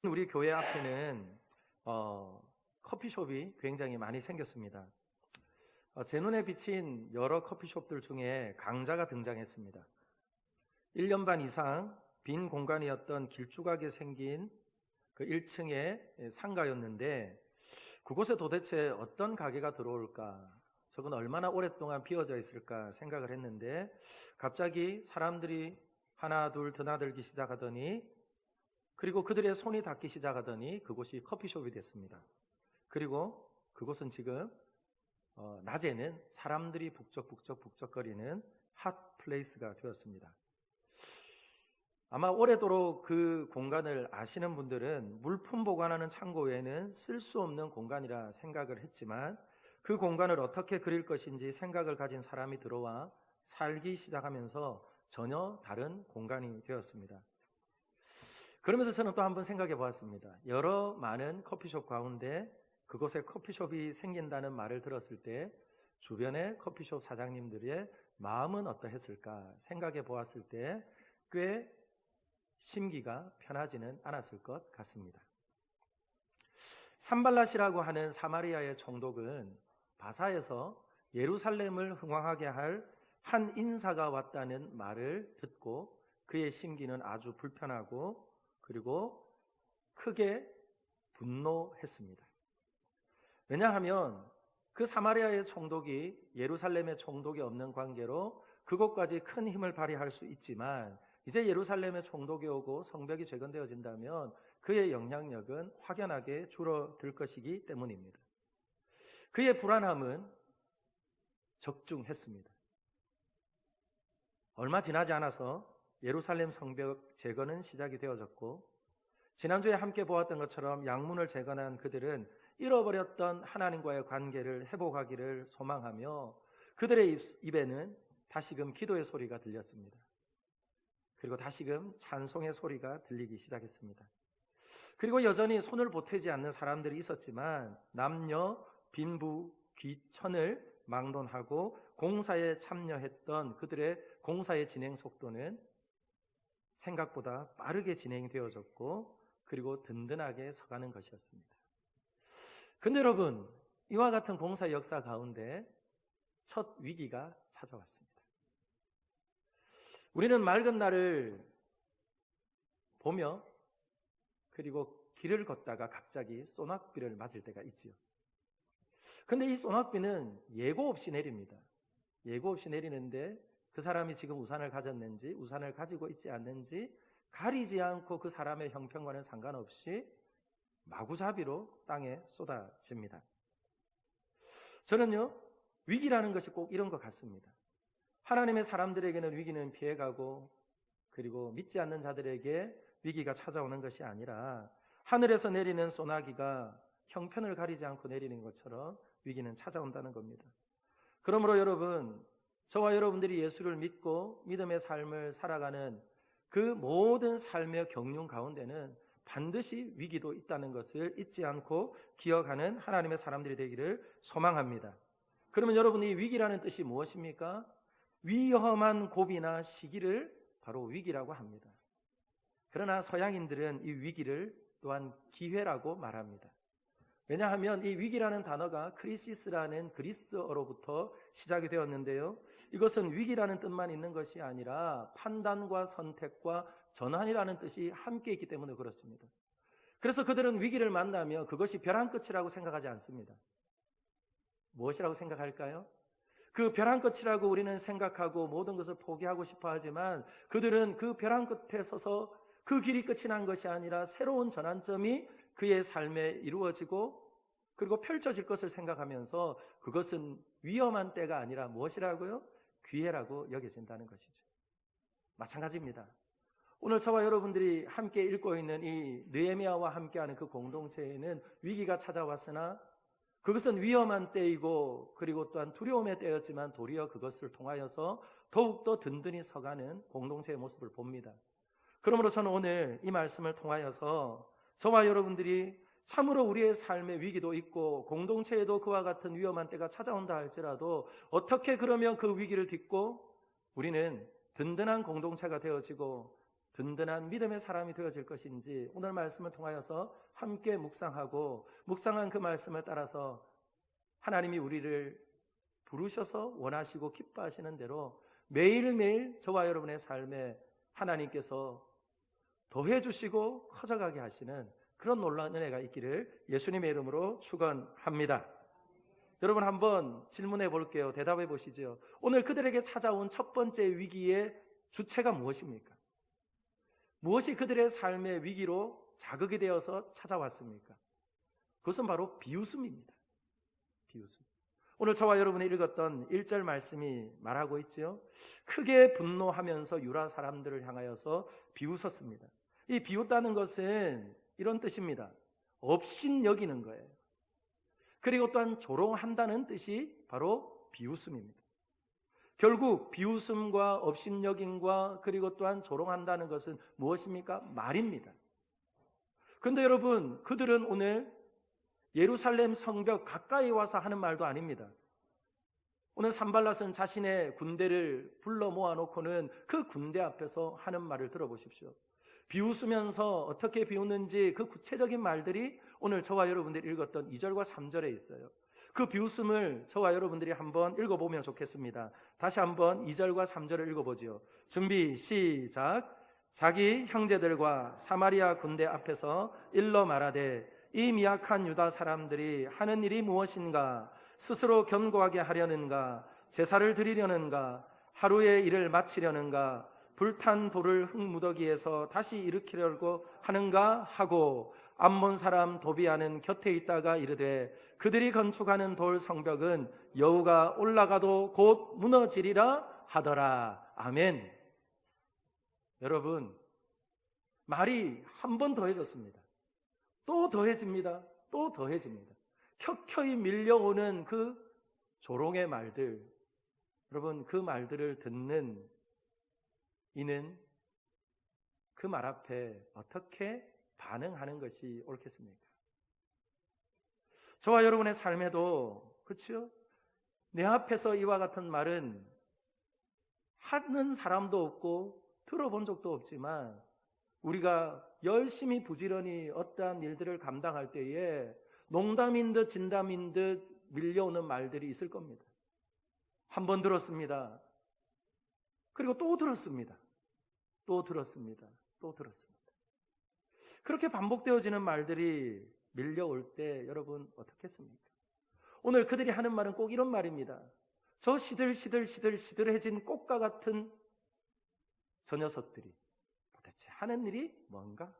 우리 교회 앞에는 커피숍이 굉장히 많이 생겼습니다. 제 눈에 비친 여러 커피숍들 중에 강자가 등장했습니다. 1년 반 이상 빈 공간이었던 길쭉하게 생긴 그 1층의 상가였는데, 그곳에 도대체 어떤 가게가 들어올까, 저건 얼마나 오랫동안 비어져 있을까 생각을 했는데, 갑자기 사람들이 하나 둘 드나들기 시작하더니, 그리고 그들의 손이 닿기 시작하더니 그곳이 커피숍이 됐습니다. 그리고 그곳은 지금 낮에는 사람들이 북적북적거리는 핫 플레이스가 되었습니다. 아마 오래도록 그 공간을 아시는 분들은 물품 보관하는 창고 외에는 쓸 수 없는 공간이라 생각을 했지만, 그 공간을 어떻게 그릴 것인지 생각을 가진 사람이 들어와 살기 시작하면서 전혀 다른 공간이 되었습니다. 그러면서 저는 또 한번 생각해 보았습니다. 여러 많은 커피숍 가운데 그곳에 커피숍이 생긴다는 말을 들었을 때 주변의 커피숍 사장님들의 마음은 어떠했을까 생각해 보았을 때 꽤 심기가 편하지는 않았을 것 같습니다. 산발랏이라고 하는 사마리아의 총독은 바사에서 예루살렘을 흥왕하게 할 한 인사가 왔다는 말을 듣고 그의 심기는 아주 불편하고 그리고 크게 분노했습니다. 왜냐하면 그 사마리아의 총독이 예루살렘의 총독이 없는 관계로 그곳까지 큰 힘을 발휘할 수 있지만, 이제 예루살렘의 총독이 오고 성벽이 재건되어진다면 그의 영향력은 확연하게 줄어들 것이기 때문입니다. 그의 불안함은 적중했습니다. 얼마 지나지 않아서 예루살렘 성벽 재건은 시작이 되어졌고, 지난주에 함께 보았던 것처럼 양문을 재건한 그들은 잃어버렸던 하나님과의 관계를 회복하기를 소망하며 그들의 입에는 다시금 기도의 소리가 들렸습니다. 그리고 다시금 찬송의 소리가 들리기 시작했습니다. 그리고 여전히 손을 보태지 않는 사람들이 있었지만 남녀 빈부 귀천을 막론하고 공사에 참여했던 그들의 공사의 진행 속도는 생각보다 빠르게 진행되어졌고 그리고 든든하게 서가는 것이었습니다. 근데 여러분, 이와 같은 공사 역사 가운데 첫 위기가 찾아왔습니다. 우리는 맑은 날을 보며 그리고 길을 걷다가 갑자기 소낙비를 맞을 때가 있지요. 근데 이 소낙비는 예고 없이 내립니다. 예고 없이 내리는데 그 사람이 지금 우산을 가졌는지 우산을 가지고 있지 않는지 가리지 않고 그 사람의 형편과는 상관없이 마구잡이로 땅에 쏟아집니다. 저는요, 위기라는 것이 꼭 이런 것 같습니다. 하나님의 사람들에게는 위기는 피해가고 그리고 믿지 않는 자들에게 위기가 찾아오는 것이 아니라 하늘에서 내리는 소나기가 형편을 가리지 않고 내리는 것처럼 위기는 찾아온다는 겁니다. 그러므로 여러분, 저와 여러분들이 예수를 믿고 믿음의 삶을 살아가는 그 모든 삶의 경륜 가운데는 반드시 위기도 있다는 것을 잊지 않고 기억하는 하나님의 사람들이 되기를 소망합니다. 그러면 여러분, 이 위기라는 뜻이 무엇입니까? 위험한 고비나 시기를 바로 위기라고 합니다. 그러나 서양인들은 이 위기를 또한 기회라고 말합니다. 왜냐하면 이 위기라는 단어가 크리시스라는 그리스어로부터 시작이 되었는데요, 이것은 위기라는 뜻만 있는 것이 아니라 판단과 선택과 전환이라는 뜻이 함께 있기 때문에 그렇습니다. 그래서 그들은 위기를 만나면 그것이 벼랑 끝이라고 생각하지 않습니다. 무엇이라고 생각할까요? 그 벼랑 끝이라고 우리는 생각하고 모든 것을 포기하고 싶어 하지만 그들은 그 벼랑 끝에 서서 그 길이 끝이 난 것이 아니라 새로운 전환점이 그의 삶에 이루어지고 그리고 펼쳐질 것을 생각하면서 그것은 위험한 때가 아니라 무엇이라고요? 기회라고 여겨진다는 것이죠. 마찬가지입니다. 오늘 저와 여러분들이 함께 읽고 있는 이 느헤미야와 함께하는 그 공동체에는 위기가 찾아왔으나 그것은 위험한 때이고 그리고 또한 두려움의 때였지만 도리어 그것을 통하여서 더욱더 든든히 서가는 공동체의 모습을 봅니다. 그러므로 저는 오늘 이 말씀을 통하여서 저와 여러분들이 참으로 우리의 삶의 위기도 있고 공동체에도 그와 같은 위험한 때가 찾아온다 할지라도 어떻게 그러면 그 위기를 딛고 우리는 든든한 공동체가 되어지고 든든한 믿음의 사람이 되어질 것인지 오늘 말씀을 통하여서 함께 묵상하고 묵상한 그 말씀을 따라서 하나님이 우리를 부르셔서 원하시고 기뻐하시는 대로 매일매일 저와 여러분의 삶에 하나님께서 더해주시고 커져가게 하시는 그런 놀라운 은혜가 있기를 예수님의 이름으로 축원합니다. 여러분 한번 질문해 볼게요. 대답해 보시죠. 오늘 그들에게 찾아온 첫 번째 위기의 주체가 무엇입니까? 무엇이 그들의 삶의 위기로 자극이 되어서 찾아왔습니까? 그것은 바로 비웃음입니다. 비웃음. 오늘 저와 여러분이 읽었던 1절 말씀이 말하고 있죠. 크게 분노하면서 유다 사람들을 향하여서 비웃었습니다. 이 비웃다는 것은 이런 뜻입니다. 업신여기는 거예요. 그리고 또한 조롱한다는 뜻이 바로 비웃음입니다. 결국 비웃음과 업신여김과 그리고 또한 조롱한다는 것은 무엇입니까? 말입니다. 그런데 여러분, 그들은 오늘 예루살렘 성벽 가까이 와서 하는 말도 아닙니다. 오늘 산발랏은 자신의 군대를 불러 모아놓고는 그 군대 앞에서 하는 말을 들어보십시오. 비웃으면서 어떻게 비웃는지 그 구체적인 말들이 오늘 저와 여러분들이 읽었던 2절과 3절에 있어요. 그 비웃음을 저와 여러분들이 한번 읽어보면 좋겠습니다. 다시 한번 2절과 3절을 읽어보죠. 준비 시작. 자기 형제들과 사마리아 군대 앞에서 일러 말하되 이 미약한 유다 사람들이 하는 일이 무엇인가? 스스로 견고하게 하려는가? 제사를 드리려는가? 하루의 일을 마치려는가? 불탄 돌을 흙무더기에서 다시 일으키려고 하는가 하고 암몬 사람 도비아는 곁에 있다가 이르되 그들이 건축하는 돌 성벽은 여호가 올라가도 곧 무너지리라 하더라. 아멘. 여러분, 말이 한 번 더해졌습니다. 또 더해집니다. 또 더해집니다. 켜켜이 밀려오는 그 조롱의 말들, 여러분 그 말들을 듣는 이는 그 말 앞에 어떻게 반응하는 것이 옳겠습니까? 저와 여러분의 삶에도 그렇죠? 내 앞에서 이와 같은 말은 하는 사람도 없고 들어본 적도 없지만 우리가 열심히 부지런히 어떠한 일들을 감당할 때에 농담인 듯 진담인 듯 밀려오는 말들이 있을 겁니다. 한 번 들었습니다. 그리고 또 들었습니다. 또 들었습니다. 또 들었습니다. 그렇게 반복되어지는 말들이 밀려올 때 여러분 어떻겠습니까? 오늘 그들이 하는 말은 꼭 이런 말입니다. 저 시들시들해진 꽃과 같은 저 녀석들이 도대체 하는 일이 뭔가?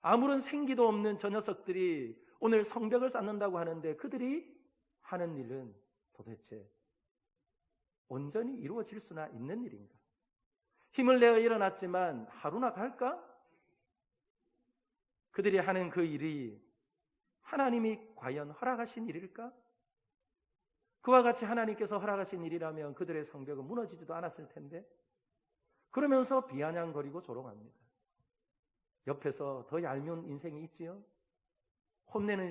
아무런 생기도 없는 저 녀석들이 오늘 성벽을 쌓는다고 하는데 그들이 하는 일은 도대체 온전히 이루어질 수나 있는 일인가? 힘을 내어 일어났지만 하루나 갈까? 그들이 하는 그 일이 하나님이 과연 허락하신 일일까? 그와 같이 하나님께서 허락하신 일이라면 그들의 성벽은 무너지지도 않았을 텐데 그러면서 비아냥거리고 조롱합니다. 옆에서 더 얄미운 인생이 있지요? 혼내는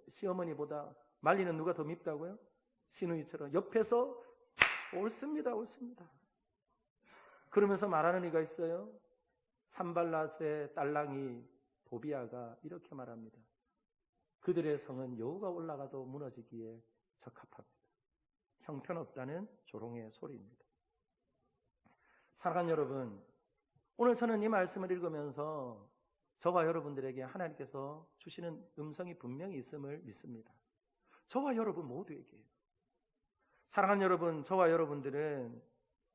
시어머니보다 말리는 누가 더 밉다고요? 시누이처럼 옆에서 옳습니다. 그러면서 말하는 이가 있어요. 산발랏의 딸랑이 도비아가 이렇게 말합니다. 그들의 성은 여호가 올라가도 무너지기에 적합합니다. 형편없다는 조롱의 소리입니다. 사랑하는 여러분, 오늘 저는 이 말씀을 읽으면서 저와 여러분들에게 하나님께서 주시는 음성이 분명히 있음을 믿습니다. 저와 여러분 모두에게요. 사랑하는 여러분, 저와 여러분들은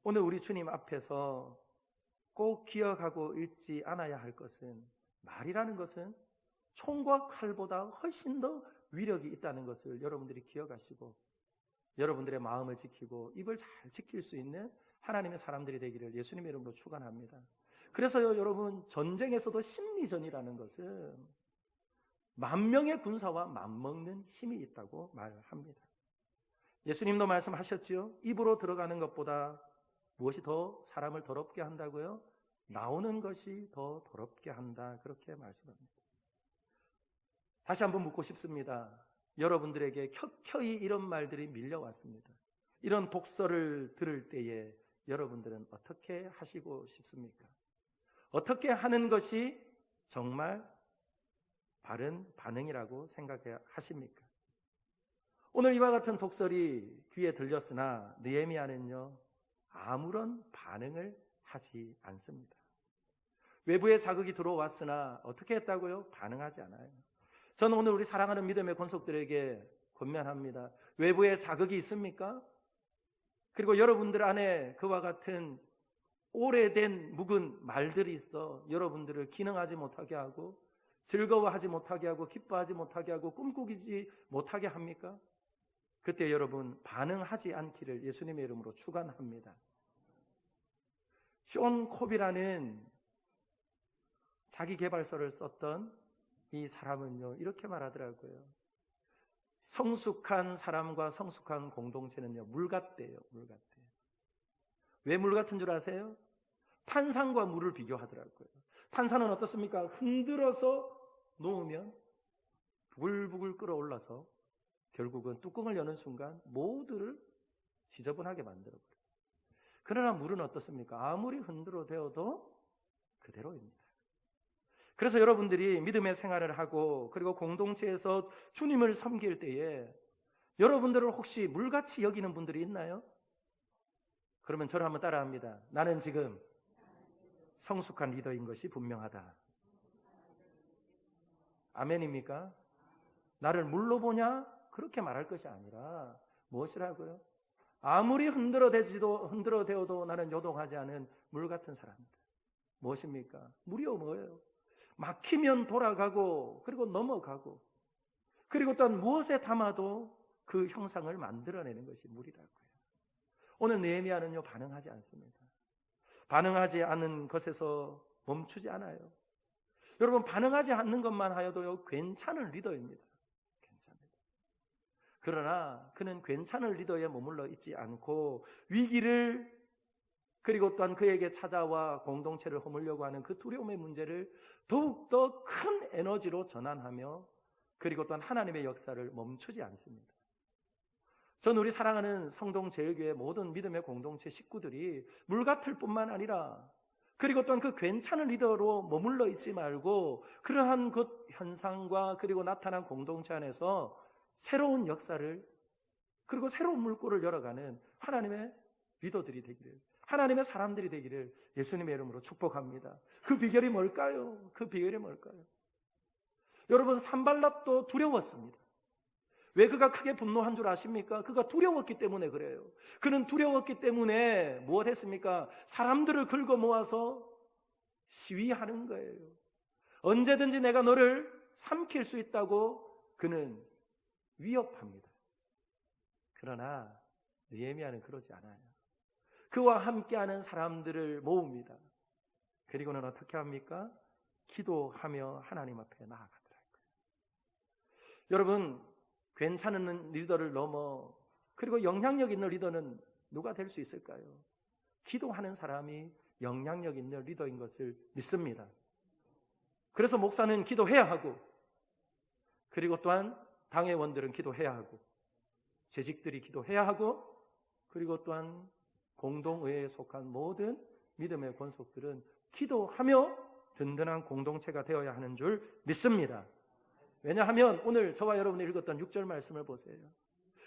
오늘 우리 주님 앞에서 꼭 기억하고 잊지 않아야 할 것은 말이라는 것은 총과 칼보다 훨씬 더 위력이 있다는 것을 여러분들이 기억하시고 여러분들의 마음을 지키고 입을 잘 지킬 수 있는 하나님의 사람들이 되기를 예수님의 이름으로 축원합니다. 그래서요, 여러분, 전쟁에서도 심리전이라는 것은 10,000명의 군사와 맞먹는 힘이 있다고 말합니다. 예수님도 말씀하셨지요. 입으로 들어가는 것보다 무엇이 더 사람을 더럽게 한다고요? 나오는 것이 더 더럽게 한다. 그렇게 말씀합니다. 다시 한번 묻고 싶습니다. 여러분들에게 켜켜이 이런 말들이 밀려왔습니다. 이런 독서를 들을 때에 여러분들은 어떻게 하시고 싶습니까? 어떻게 하는 것이 정말 바른 반응이라고 생각하십니까? 오늘 이와 같은 독설이 귀에 들렸으나 느헤미야는요, 아무런 반응을 하지 않습니다. 외부의 자극이 들어왔으나 어떻게 했다고요? 반응하지 않아요. 저는 오늘 우리 사랑하는 믿음의 권속들에게 권면합니다. 외부의 자극이 있습니까? 그리고 여러분들 안에 그와 같은 오래된 묵은 말들이 있어 여러분들을 기능하지 못하게 하고 즐거워하지 못하게 하고 기뻐하지 못하게 하고 꿈꾸지 못하게 합니까? 그때 여러분 반응하지 않기를 예수님의 이름으로 축원합니다. 쇼 콥이라는 자기 개발서를 썼던 이 사람은요, 이렇게 말하더라고요. 성숙한 사람과 성숙한 공동체는요, 물 같대요. 물 같대요. 왜 물 같은 줄 아세요? 탄산과 물을 비교하더라고요. 탄산은 어떻습니까? 흔들어서 놓으면 부글부글 끓어올라서 결국은 뚜껑을 여는 순간 모두를 지저분하게 만들어버려요. 그러나 물은 어떻습니까? 아무리 흔들어 대어도 그대로입니다. 그래서 여러분들이 믿음의 생활을 하고 그리고 공동체에서 주님을 섬길 때에 여러분들을 혹시 물같이 여기는 분들이 있나요? 그러면 저를 한번 따라합니다. 나는 지금 성숙한 리더인 것이 분명하다. 아멘입니까? 나를 물로 보냐? 그렇게 말할 것이 아니라 무엇이라고요? 아무리 흔들어대어도 나는 요동하지 않은 물 같은 사람이다. 무엇입니까? 물이요 뭐예요? 막히면 돌아가고 그리고 넘어가고 그리고 또한 무엇에 담아도 그 형상을 만들어내는 것이 물이라고요. 오늘 느헤미야는요 반응하지 않습니다. 반응하지 않는 것에서 멈추지 않아요. 여러분 반응하지 않는 것만 하여도요 괜찮은 리더입니다. 괜찮습니다. 그러나 그는 괜찮은 리더에 머물러 있지 않고 위기를 그리고 또한 그에게 찾아와 공동체를 허물려고 하는 그 두려움의 문제를 더욱더 큰 에너지로 전환하며 그리고 또한 하나님의 역사를 멈추지 않습니다. 전 우리 사랑하는 성동제일교회 모든 믿음의 공동체 식구들이 물 같을 뿐만 아니라 그리고 또한 그 괜찮은 리더로 머물러 있지 말고 그러한 그 현상과 그리고 나타난 공동체 안에서 새로운 역사를 그리고 새로운 물꼬를 열어가는 하나님의 리더들이 되기를 하나님의 사람들이 되기를 예수님의 이름으로 축복합니다. 그 비결이 뭘까요? 그 비결이 뭘까요? 여러분 산발랏도 두려웠습니다. 왜 그가 크게 분노한 줄 아십니까? 그가 두려웠기 때문에 그래요. 그는 두려웠기 때문에 무엇 했습니까? 사람들을 긁어 모아서 시위하는 거예요. 언제든지 내가 너를 삼킬 수 있다고 그는 위협합니다. 그러나 느헤미야는 그러지 않아요. 그와 함께하는 사람들을 모읍니다. 그리고는 어떻게 합니까? 기도하며 하나님 앞에 나아가더라고요. 여러분 괜찮은 리더를 넘어 그리고 영향력 있는 리더는 누가 될 수 있을까요? 기도하는 사람이 영향력 있는 리더인 것을 믿습니다. 그래서 목사는 기도해야 하고 그리고 또한 당회원들은 기도해야 하고 재직들이 기도해야 하고 그리고 또한 공동의회에 속한 모든 믿음의 권속들은 기도하며 든든한 공동체가 되어야 하는 줄 믿습니다. 왜냐하면 오늘 저와 여러분이 읽었던 6절 말씀을 보세요.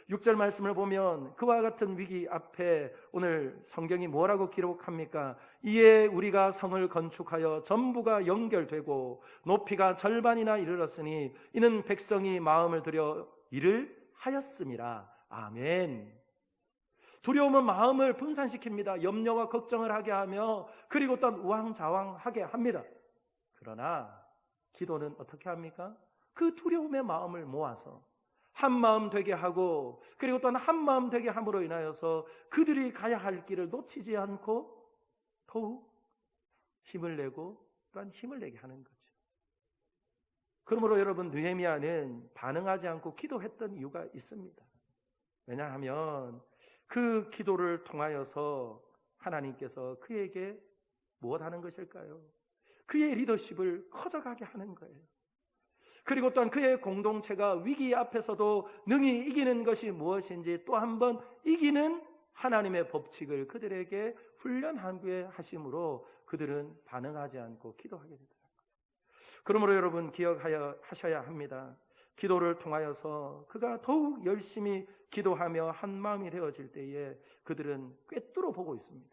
6절 말씀을 보면 그와 같은 위기 앞에 오늘 성경이 뭐라고 기록합니까? 이에 우리가 성을 건축하여 전부가 연결되고 높이가 절반이나 이르렀으니 이는 백성이 마음을 들여 일을 하였음이라. 아멘. 두려움은 마음을 분산시킵니다. 염려와 걱정을 하게 하며 그리고 또한 우왕좌왕하게 합니다. 그러나 기도는 어떻게 합니까? 그 두려움의 마음을 모아서 한 마음 되게 하고 그리고 또한 한 마음 되게 함으로 인하여서 그들이 가야 할 길을 놓치지 않고 더욱 힘을 내고 또한 힘을 내게 하는 거죠. 그러므로 여러분 느헤미야는 반응하지 않고 기도했던 이유가 있습니다. 왜냐하면 그 기도를 통하여서 하나님께서 그에게 무엇 하는 것일까요? 그의 리더십을 커져가게 하는 거예요. 그리고 또한 그의 공동체가 위기 앞에서도 능히 이기는 것이 무엇인지 또 한 번 이기는 하나님의 법칙을 그들에게 훈련한 후에 하심으로 그들은 반응하지 않고 기도하게 되더라고요. 그러므로 여러분 기억하셔야 합니다. 기도를 통하여서 그가 더욱 열심히 기도하며 한마음이 되어질 때에 그들은 꿰뚫어 보고 있습니다.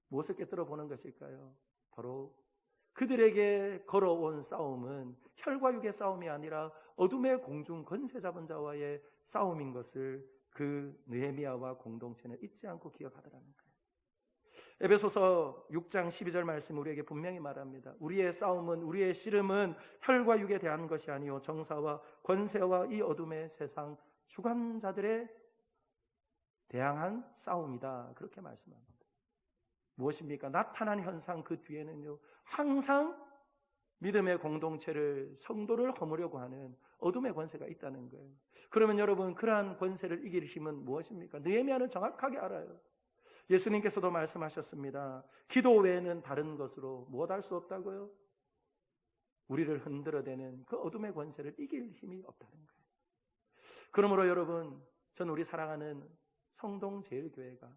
무엇을 꿰뚫어 보는 것일까요? 바로 그들에게 걸어온 싸움은 혈과 육의 싸움이 아니라 어둠의 공중 권세 잡은 자와의 싸움인 것을 그 느헤미야와 공동체는 잊지 않고 기억하더라는 거예요. 에베소서 6장 12절 말씀 우리에게 분명히 말합니다. 우리의 싸움은, 우리의 씨름은 혈과 육에 대한 것이 아니요 정사와 권세와 이 어둠의 세상 주관자들에 대항한 싸움이다. 그렇게 말씀합니다. 무엇입니까? 나타난 현상 그 뒤에는요, 항상 믿음의 공동체를, 성도를 허무려고 하는 어둠의 권세가 있다는 거예요. 그러면 여러분, 그러한 권세를 이길 힘은 무엇입니까? 느헤미야는 정확하게 알아요. 예수님께서도 말씀하셨습니다. 기도 외에는 다른 것으로 무엇할 수 없다고요? 우리를 흔들어대는 그 어둠의 권세를 이길 힘이 없다는 거예요. 그러므로 여러분, 전 우리 사랑하는 성동제일교회가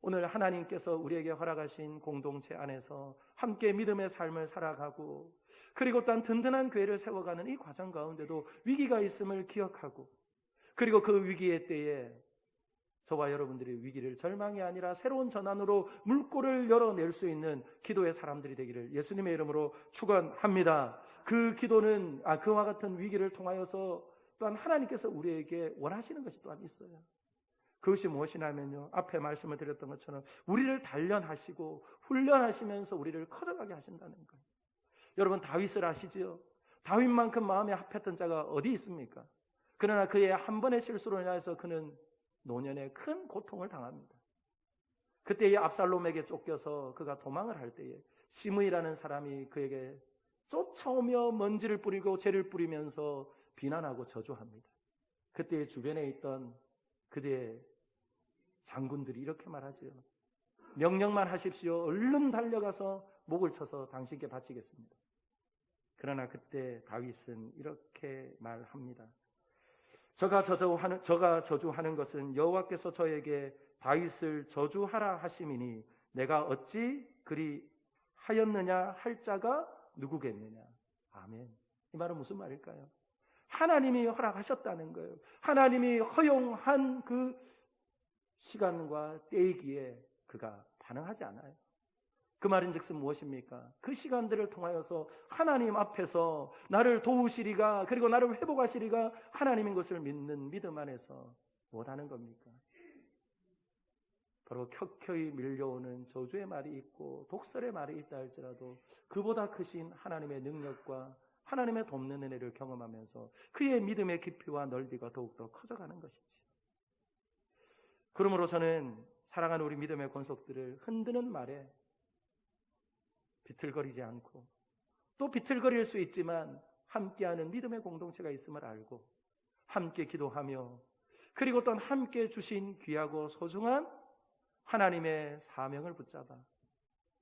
오늘 하나님께서 우리에게 허락하신 공동체 안에서 함께 믿음의 삶을 살아가고, 그리고 또한 든든한 교회를 세워가는 이 과정 가운데도 위기가 있음을 기억하고, 그리고 그 위기의 때에 저와 여러분들의 위기를 절망이 아니라 새로운 전환으로 물꼬를 열어낼 수 있는 기도의 사람들이 되기를 예수님의 이름으로 축원합니다. 그 기도는 그와 같은 위기를 통하여서 또한 하나님께서 우리에게 원하시는 것이 또한 있어요. 그것이 무엇이냐면요, 앞에 말씀을 드렸던 것처럼 우리를 단련하시고 훈련하시면서 우리를 커져가게 하신다는 거예요. 여러분, 다윗을 아시지요? 다윗만큼 마음에 합했던 자가 어디 있습니까? 그러나 그의 한 번의 실수로 인해서 그는 노년에 큰 고통을 당합니다. 그때의 압살롬에게 쫓겨서 그가 도망을 할 때에 시므이라는 사람이 그에게 쫓아오며 먼지를 뿌리고 재를 뿌리면서 비난하고 저주합니다. 그때의 주변에 있던 그대의 장군들이 이렇게 말하지요. 명령만 하십시오. 얼른 달려가서 목을 쳐서 당신께 바치겠습니다. 그러나 그때 다윗은 이렇게 말합니다. 저가 저주하는 것은 여호와께서 저에게 다윗을 저주하라 하심이니 내가 어찌 그리 하였느냐 할 자가 누구겠느냐. 아멘. 이 말은 무슨 말일까요? 하나님이 허락하셨다는 거예요. 하나님이 허용한 그 시간과 때이기에 그가 반응하지 않아요. 그 말인즉슨 무엇입니까? 그 시간들을 통하여서 하나님 앞에서 나를 도우시리가, 그리고 나를 회복하시리가 하나님인 것을 믿는 믿음 안에서 못하는 겁니까? 바로 켜켜이 밀려오는 저주의 말이 있고 독설의 말이 있다 할지라도 그보다 크신 하나님의 능력과 하나님의 돕는 은혜를 경험하면서 그의 믿음의 깊이와 넓이가 더욱더 커져가는 것이지. 그러므로 저는 사랑하는 우리 믿음의 권속들을 흔드는 말에 비틀거리지 않고, 또 비틀거릴 수 있지만 함께하는 믿음의 공동체가 있음을 알고 함께 기도하며, 그리고 또한 함께 주신 귀하고 소중한 하나님의 사명을 붙잡아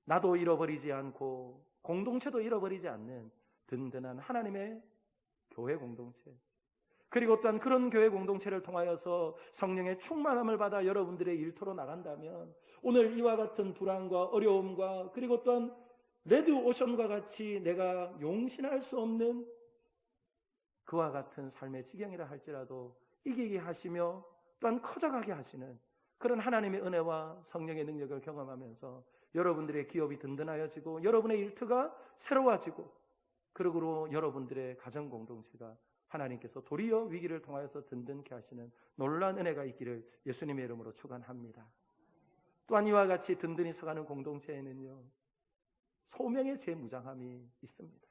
나도 잃어버리지 않고 공동체도 잃어버리지 않는 든든한 하나님의 교회 공동체, 그리고 또한 그런 교회 공동체를 통하여서 성령의 충만함을 받아 여러분들의 일터로 나간다면 오늘 이와 같은 불안과 어려움과 그리고 또한 레드오션과 같이 내가 용신할 수 없는 그와 같은 삶의 지경이라 할지라도 이기게 하시며 또한 커져가게 하시는 그런 하나님의 은혜와 성령의 능력을 경험하면서 여러분들의 기업이 든든하여지고 여러분의 일터가 새로워지고, 그러므로 여러분들의 가정 공동체가 하나님께서 도리어 위기를 통하여서 든든케 하시는 놀라운 은혜가 있기를 예수님의 이름으로 축원합니다. 또한 이와 같이 든든히 서가는 공동체에는요, 소명의 재무장함이 있습니다.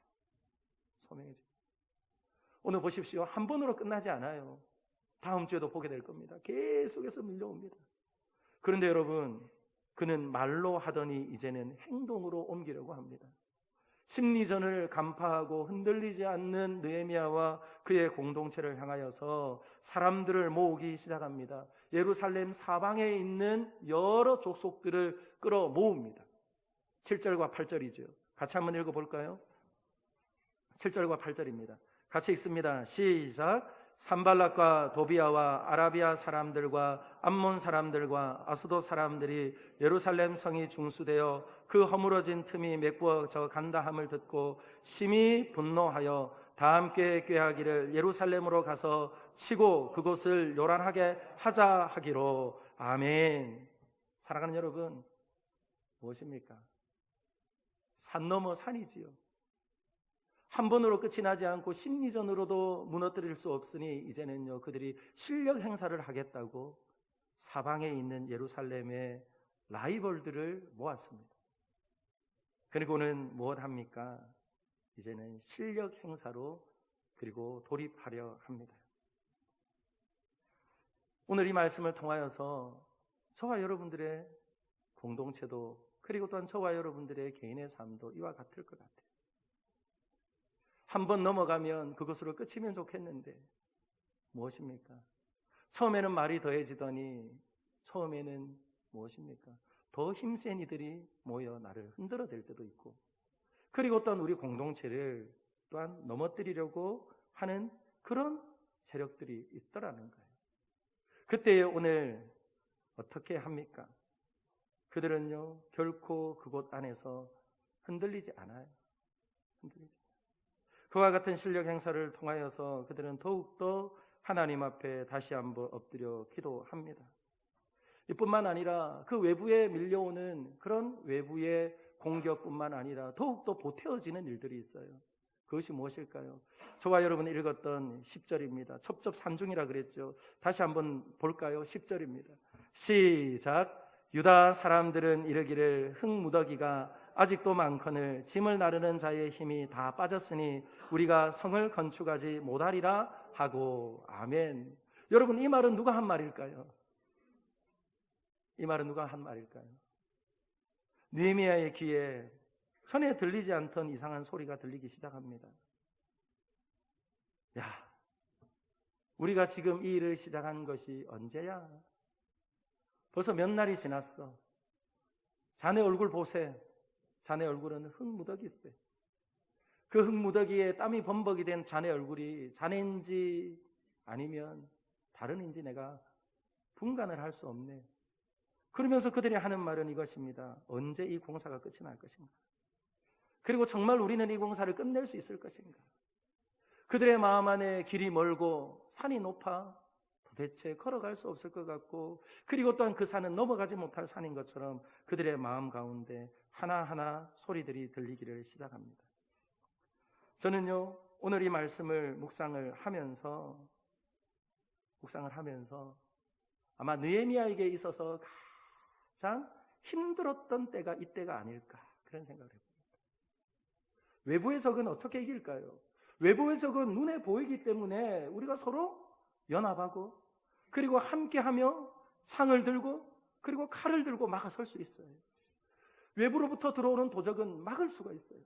소명의 재. 오늘 보십시오. 한 번으로 끝나지 않아요. 다음 주에도 보게 될 겁니다. 계속해서 밀려옵니다. 그런데 여러분, 그는 말로 하더니 이제는 행동으로 옮기려고 합니다. 심리전을 간파하고 흔들리지 않는 느헤미야와 그의 공동체를 향하여서 사람들을 모으기 시작합니다. 예루살렘 사방에 있는 여러 족속들을 끌어 모읍니다. 7절과 8절이죠. 같이 한번 읽어볼까요? 7절과 8절입니다. 같이 읽습니다. 시작. 산발락과 도비아와 아라비아 사람들과 암몬 사람들과 아스도 사람들이 예루살렘 성이 중수되어 그 허물어진 틈이 메꾸어져 간다함을 듣고 심히 분노하여 다 함께 꾀하기를 예루살렘으로 가서 치고 그곳을 요란하게 하자 하기로. 아멘. 사랑하는 여러분, 무엇입니까? 산 넘어 산이지요. 한 번으로 끝이 나지 않고 심리전으로도 무너뜨릴 수 없으니 이제는요, 그들이 실력 행사를 하겠다고 사방에 있는 예루살렘의 라이벌들을 모았습니다. 그리고는 무엇합니까? 이제는 실력 행사로 그리고 돌입하려 합니다. 오늘 이 말씀을 통하여서 저와 여러분들의 공동체도 그리고 또한 저와 여러분들의 개인의 삶도 이와 같을 것 같아요. 한 번 넘어가면 그것으로 끝이면 좋겠는데 무엇입니까? 처음에는 말이 더해지더니 처음에는 무엇입니까? 더 힘센 이들이 모여 나를 흔들어 댈 때도 있고, 그리고 또한 우리 공동체를 또한 넘어뜨리려고 하는 그런 세력들이 있더라는 거예요. 그때에 오늘 어떻게 합니까? 그들은요, 결코 그곳 안에서 흔들리지 않아요. 흔들리지 않아요. 그와 같은 실력 행사를 통하여서 그들은 더욱더 하나님 앞에 다시 한번 엎드려 기도합니다. 이뿐만 아니라 그 외부에 밀려오는 그런 외부의 공격뿐만 아니라 더욱더 보태어지는 일들이 있어요. 그것이 무엇일까요? 저와 여러분이 읽었던 10절입니다. 첩첩산중이라 그랬죠. 다시 한번 볼까요? 10절입니다. 시작. 유다 사람들은 이르기를 흙무더기가 아직도 많거늘 짐을 나르는 자의 힘이 다 빠졌으니 우리가 성을 건축하지 못하리라 하고. 아멘. 여러분, 이 말은 누가 한 말일까요? 이 말은 누가 한 말일까요? 느헤미야의 귀에 전에 들리지 않던 이상한 소리가 들리기 시작합니다. 야, 우리가 지금 이 일을 시작한 것이 언제야? 벌써 몇 날이 지났어. 자네 얼굴 보세. 자네 얼굴은 흙무더기세. 그 흙무더기에 땀이 범벅이 된 자네 얼굴이 자네인지 아니면 다른인지 내가 분간을 할 수 없네. 그러면서 그들이 하는 말은 이것입니다. 언제 이 공사가 끝이 날 것인가? 그리고 정말 우리는 이 공사를 끝낼 수 있을 것인가? 그들의 마음 안에 길이 멀고 산이 높아 도대체 걸어갈 수 없을 것 같고, 그리고 또한 그 산은 넘어가지 못할 산인 것처럼 그들의 마음 가운데 하나하나 소리들이 들리기를 시작합니다. 저는요, 오늘 이 말씀을 묵상을 하면서 아마 느헤미야에게 있어서 가장 힘들었던 때가 이때가 아닐까, 그런 생각을 해봅니다. 외부의 적은 어떻게 이길까요? 외부의 적은 눈에 보이기 때문에 우리가 서로 연합하고 그리고 함께하며 창을 들고 그리고 칼을 들고 막아설 수 있어요. 외부로부터 들어오는 도적은 막을 수가 있어요.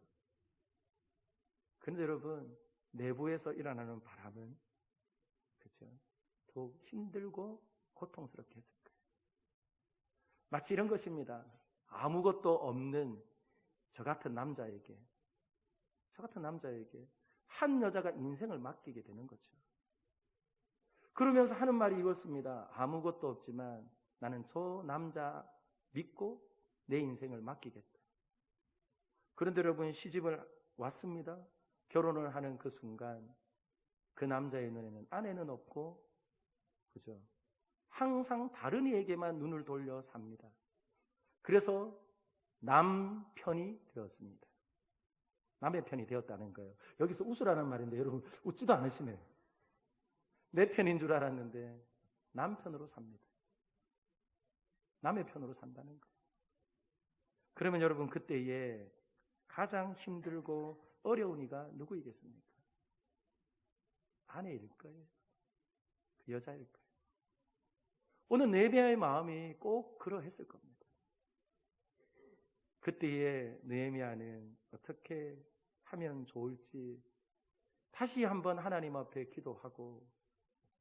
그런데 여러분, 내부에서 일어나는 바람은 그렇죠? 더욱 힘들고 고통스럽게 했을 거예요. 마치 이런 것입니다. 아무것도 없는 저 같은 남자에게 한 여자가 인생을 맡기게 되는 거죠. 그러면서 하는 말이 이것입니다. 아무것도 없지만 나는 저 남자 믿고 내 인생을 맡기겠다. 그런데 여러분, 시집을 왔습니다. 결혼을 하는 그 순간 그 남자의 눈에는 아내는 없고, 그죠? 항상 다른 이에게만 눈을 돌려 삽니다. 그래서 남편이 되었습니다. 남의 편이 되었다는 거예요. 여기서 웃으라는 말인데 여러분 웃지도 않으시네요. 내 편인 줄 알았는데 남편으로 삽니다. 남의 편으로 산다는 거예요. 그러면 여러분, 그때에 가장 힘들고 어려운 이가 누구이겠습니까? 아내일 거예요. 그 여자일 거예요. 오늘 느헤미야의 마음이 꼭 그러했을 겁니다. 그때에 느헤미야는 어떻게 하면 좋을지 다시 한번 하나님 앞에 기도하고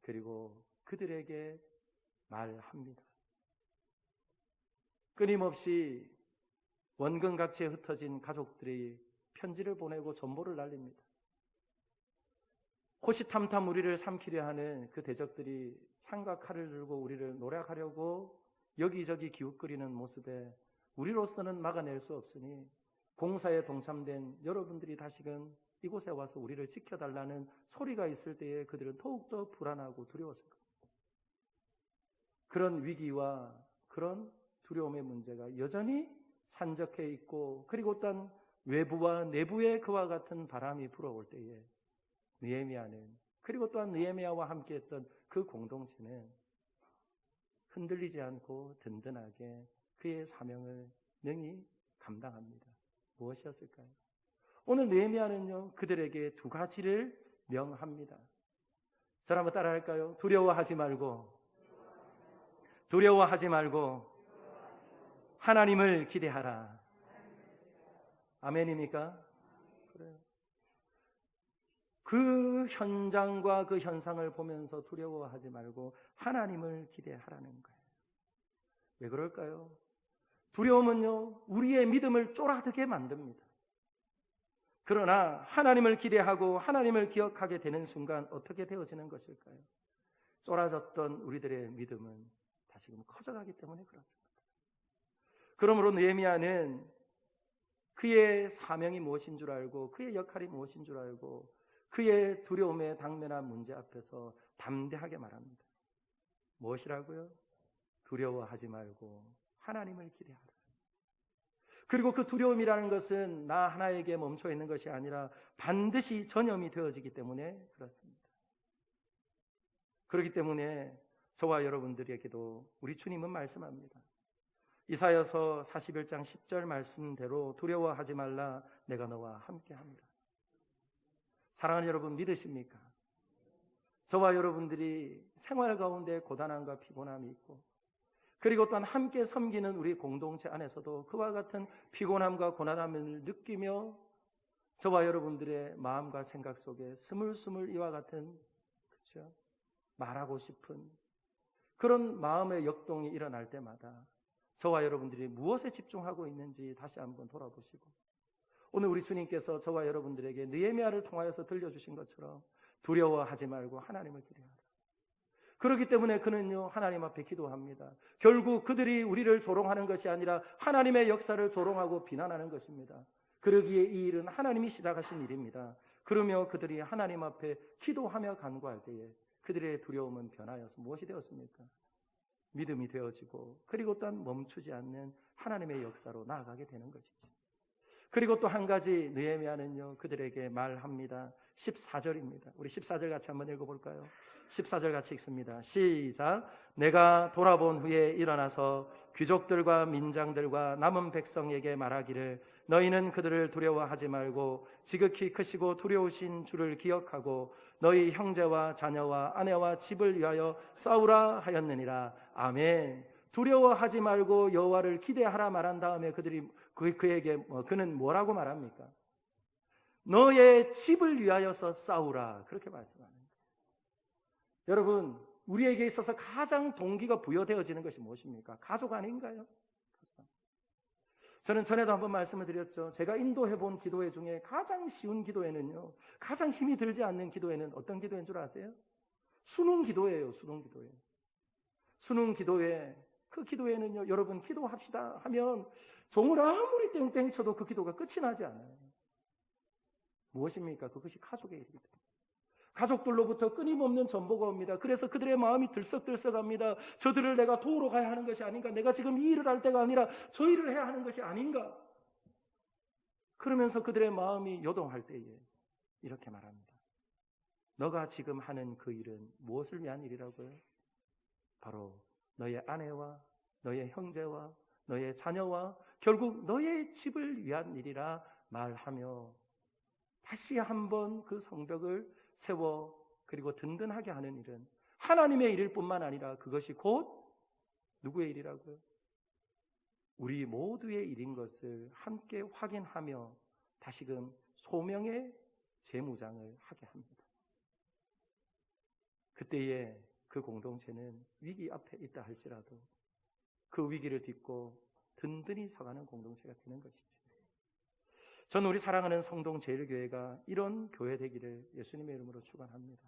그리고 그들에게 말합니다. 끊임없이 원근각지에 흩어진 가족들이 편지를 보내고 전보를 날립니다. 호시탐탐 우리를 삼키려 하는 그 대적들이 창과 칼을 들고 우리를 노략하려고 여기저기 기웃거리는 모습에 우리로서는 막아낼 수 없으니 공사에 동참된 여러분들이 다시금 이곳에 와서 우리를 지켜달라는 소리가 있을 때에 그들은 더욱더 불안하고 두려웠을 겁니다. 그런 위기와 그런 두려움의 문제가 여전히 산적해 있고, 그리고 또한 외부와 내부에 그와 같은 바람이 불어올 때에 느헤미야는, 그리고 또한 느헤미야와 함께 했던 그 공동체는 흔들리지 않고 든든하게 그의 사명을 능히 감당합니다. 무엇이었을까요? 오늘 느헤미야는요, 그들에게 두 가지를 명합니다. 저를 한번 따라 할까요? 두려워하지 말고 하나님을 기대하라. 아멘입니까? 그래요. 그 현장과 그 현상을 보면서 두려워하지 말고 하나님을 기대하라는 거예요. 왜 그럴까요? 두려움은요, 우리의 믿음을 쪼라들게 만듭니다. 그러나 하나님을 기대하고 하나님을 기억하게 되는 순간 어떻게 되어지는 것일까요? 쫄아졌던 우리들의 믿음은 다시금 커져가기 때문에 그렇습니다. 그러므로 느헤미야는 그의 사명이 무엇인 줄 알고, 그의 역할이 무엇인 줄 알고, 그의 두려움에 당면한 문제 앞에서 담대하게 말합니다. 무엇이라고요? 두려워하지 말고 하나님을 기대하라. 그리고 그 두려움이라는 것은 나 하나에게 멈춰 있는 것이 아니라 반드시 전염이 되어지기 때문에 그렇습니다. 그렇기 때문에 저와 여러분들에게도 우리 주님은 말씀합니다. 이사야서 41장 10절 말씀대로 두려워하지 말라, 내가 너와 함께합니다. 사랑하는 여러분, 믿으십니까? 저와 여러분들이 생활 가운데 고단함과 피곤함이 있고, 그리고 또한 함께 섬기는 우리 공동체 안에서도 그와 같은 피곤함과 고난함을 느끼며 저와 여러분들의 마음과 생각 속에 스물스물 이와 같은, 그렇죠? 말하고 싶은 그런 마음의 역동이 일어날 때마다 저와 여러분들이 무엇에 집중하고 있는지 다시 한번 돌아보시고, 오늘 우리 주님께서 저와 여러분들에게 느헤미야를 통하여서 들려주신 것처럼 두려워하지 말고 하나님을 기대하라. 그렇기 때문에 그는요, 하나님 앞에 기도합니다. 결국 그들이 우리를 조롱하는 것이 아니라 하나님의 역사를 조롱하고 비난하는 것입니다. 그러기에 이 일은 하나님이 시작하신 일입니다. 그러며 그들이 하나님 앞에 기도하며 간구할 때에 그들의 두려움은 변하여서 무엇이 되었습니까? 믿음이 되어지고, 그리고 또한 멈추지 않는 하나님의 역사로 나아가게 되는 것이죠. 그리고 또 한 가지 느헤미야는요, 그들에게 말합니다. 14절입니다. 우리 14절 같이 한번 읽어볼까요? 14절 같이 읽습니다. 시작. 내가 돌아본 후에 일어나서 귀족들과 민장들과 남은 백성에게 말하기를, 너희는 그들을 두려워하지 말고 지극히 크시고 두려우신 주를 기억하고 너희 형제와 자녀와 아내와 집을 위하여 싸우라 하였느니라. 아멘. 두려워하지 말고 여호와를 기대하라 말한 다음에 그는 뭐라고 말합니까? 너의 집을 위하여서 싸우라, 그렇게 말씀합니다. 여러분, 우리에게 있어서 가장 동기가 부여되어지는 것이 무엇입니까? 가족 아닌가요? 저는 전에도 한번 말씀을 드렸죠. 제가 인도해 본 기도회 중에 가장 쉬운 기도회는요, 가장 힘이 들지 않는 기도회는 어떤 기도회인 줄 아세요? 수능 기도회예요. 수능 기도회. 수능 기도회, 그 기도회는요, 여러분 기도합시다 하면 종을 아무리 땡땡 쳐도 그 기도가 끝이 나지 않아요. 무엇입니까? 그것이 가족의 일이기 때문에. 가족들로부터 끊임없는 전보가 옵니다. 그래서 그들의 마음이 들썩들썩합니다. 저들을 내가 도우러 가야 하는 것이 아닌가? 내가 지금 이 일을 할 때가 아니라 저 일을 해야 하는 것이 아닌가? 그러면서 그들의 마음이 요동할 때에 이렇게 말합니다. 너가 지금 하는 그 일은 무엇을 위한 일이라고요? 바로 너의 아내와 너의 형제와 너의 자녀와 결국 너의 집을 위한 일이라 말하며 다시 한번 그 성벽을 세워 그리고 든든하게 하는 일은 하나님의 일일 뿐만 아니라 그것이 곧 누구의 일이라고요? 우리 모두의 일인 것을 함께 확인하며 다시금 소명의 재무장을 하게 합니다. 그때에 그 공동체는 위기 앞에 있다 할지라도 그 위기를 딛고 든든히 서가는 공동체가 되는 것이죠. 저는 우리 사랑하는 성동제일교회가 이런 교회 되기를 예수님의 이름으로 축원합니다.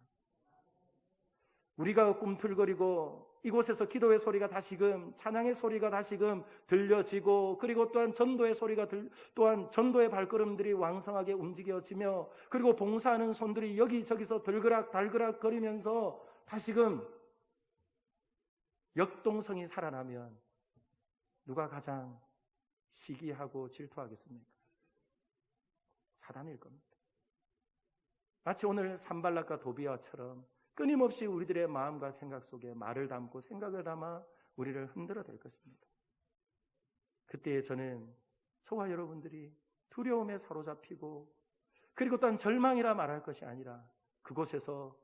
우리가 꿈틀거리고 이곳에서 기도의 소리가 다시금, 찬양의 소리가 다시금 들려지고, 그리고 또한 전도의 소리가 또한 전도의 발걸음들이 왕성하게 움직여지며, 그리고 봉사하는 손들이 여기저기서 달그락 거리면서 다시금 역동성이 살아나면 누가 가장 시기하고 질투하겠습니까? 사단일 겁니다. 마치 오늘 산발락과 도비아처럼 끊임없이 우리들의 마음과 생각 속에 말을 담고 생각을 담아 우리를 흔들어 댈 것입니다. 그때에 저와 여러분들이 두려움에 사로잡히고, 그리고 또한 절망이라 말할 것이 아니라 그곳에서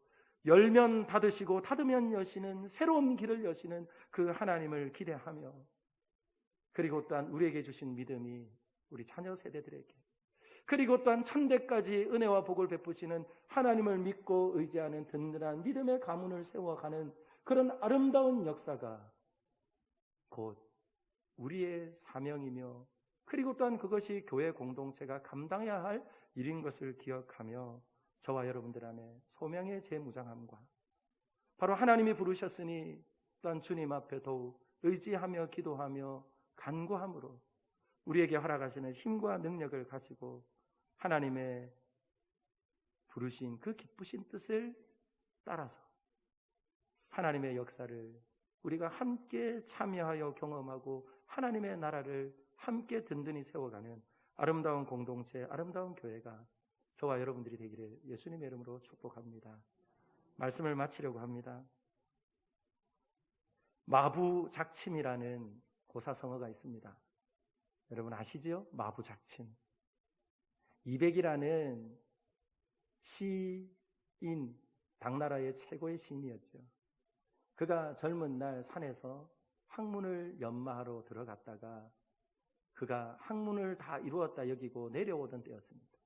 열면 닫으시고 닫으면 여시는 새로운 길을 여시는 그 하나님을 기대하며, 그리고 또한 우리에게 주신 믿음이 우리 자녀 세대들에게, 그리고 또한 천대까지 은혜와 복을 베푸시는 하나님을 믿고 의지하는 든든한 믿음의 가문을 세워가는 그런 아름다운 역사가 곧 우리의 사명이며, 그리고 또한 그것이 교회 공동체가 감당해야 할 일인 것을 기억하며, 저와 여러분들 안에 소명의 재무장함과 바로 하나님이 부르셨으니 또한 주님 앞에 더욱 의지하며 기도하며 간구함으로 우리에게 허락하시는 힘과 능력을 가지고 하나님의 부르신 그 기쁘신 뜻을 따라서 하나님의 역사를 우리가 함께 참여하여 경험하고 하나님의 나라를 함께 든든히 세워가는 아름다운 공동체, 아름다운 교회가 저와 여러분들이 되기를 예수님의 이름으로 축복합니다. 말씀을 마치려고 합니다. 마부작침이라는 고사성어가 있습니다. 여러분 아시죠? 마부작침. 이백이라는 시인, 당나라의 최고의 시인이었죠. 그가 젊은 날 산에서 학문을 연마하러 들어갔다가 그가 학문을 다 이루었다 여기고 내려오던 때였습니다.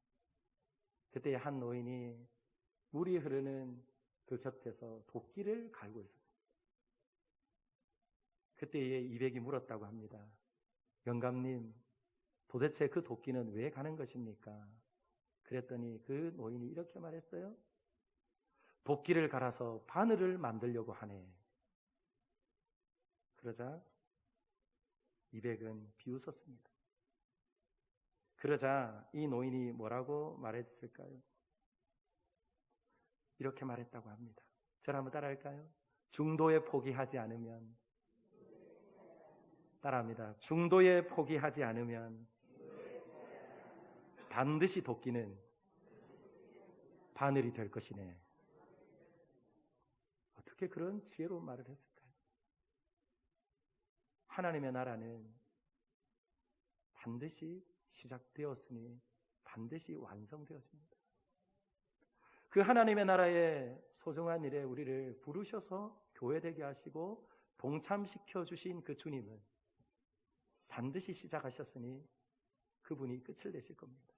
그때 한 노인이 물이 흐르는 그 곁에서 도끼를 갈고 있었습니다. 그때에 이백이 물었다고 합니다. 영감님, 도대체 그 도끼는 왜 가는 것입니까? 그랬더니 그 노인이 이렇게 말했어요. 도끼를 갈아서 바늘을 만들려고 하네. 그러자 이백은 비웃었습니다. 그러자 이 노인이 뭐라고 말했을까요? 이렇게 말했다고 합니다. 저를 한번 따라할까요? 중도에 포기하지 않으면, 따라합니다. 중도에 포기하지 않으면 반드시 도끼는 바늘이 될 것이네. 어떻게 그런 지혜로운 말을 했을까요? 하나님의 나라는 반드시 시작되었으니 반드시 완성되어집니다. 그 하나님의 나라의 소중한 일에 우리를 부르셔서 교회되게 하시고 동참시켜 주신 그 주님은 반드시 시작하셨으니 그분이 끝을 내실 겁니다.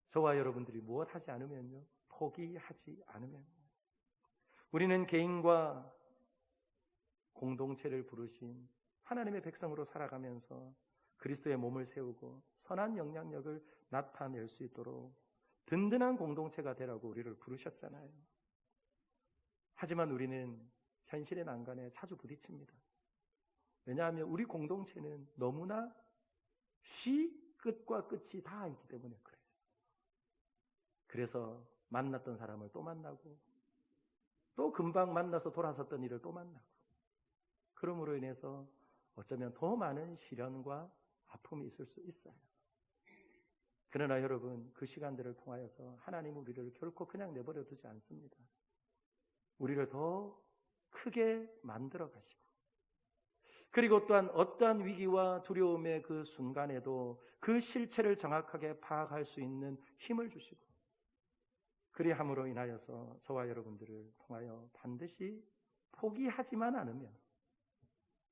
저와 여러분들이 무엇하지 않으면요, 포기하지 않으면, 우리는 개인과 공동체를 부르신 하나님의 백성으로 살아가면서 그리스도의 몸을 세우고 선한 영향력을 나타낼 수 있도록 든든한 공동체가 되라고 우리를 부르셨잖아요. 하지만 우리는 현실의 난관에 자주 부딪힙니다. 왜냐하면 우리 공동체는 너무나 끝과 끝이 다 있기 때문에 그래요. 그래서 만났던 사람을 또 만나고 또 금방 만나서 돌아섰던 일을 또 만나고, 그러므로 인해서 어쩌면 더 많은 시련과 아픔이 있을 수 있어요. 그러나 여러분, 그 시간들을 통하여서 하나님은 우리를 결코 그냥 내버려 두지 않습니다. 우리를 더 크게 만들어 가시고, 그리고 또한 어떠한 위기와 두려움의 그 순간에도 그 실체를 정확하게 파악할 수 있는 힘을 주시고, 그리함으로 인하여서 저와 여러분들을 통하여 반드시 포기하지만 않으면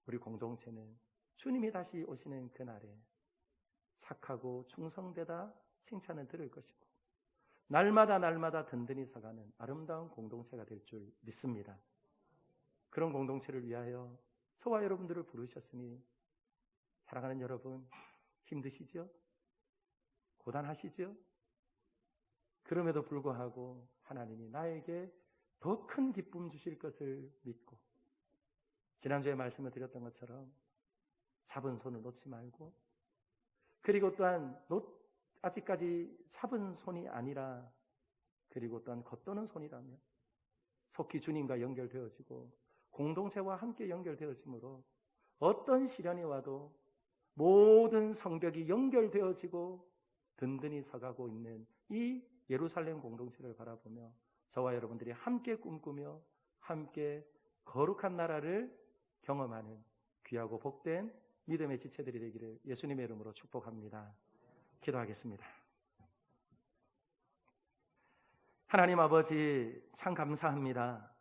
우리 공동체는 주님이 다시 오시는 그날에 착하고 충성되다 칭찬을 들을 것이고 날마다 든든히 서가는 아름다운 공동체가 될 줄 믿습니다. 그런 공동체를 위하여 저와 여러분들을 부르셨으니, 사랑하는 여러분, 힘드시죠? 고단하시죠? 그럼에도 불구하고 하나님이 나에게 더 큰 기쁨 주실 것을 믿고, 지난주에 말씀을 드렸던 것처럼 잡은 손을 놓지 말고, 그리고 또한 아직까지 잡은 손이 아니라, 그리고 또한 겉도는 손이라면 속히 주님과 연결되어지고 공동체와 함께 연결되어지므로 어떤 시련이 와도 모든 성벽이 연결되어지고 든든히 서가고 있는 이 예루살렘 공동체를 바라보며 저와 여러분들이 함께 꿈꾸며 함께 거룩한 나라를 경험하는 귀하고 복된 믿음의 지체들이 되기를 예수님의 이름으로 축복합니다. 기도하겠습니다. 하나님 아버지, 참 감사합니다.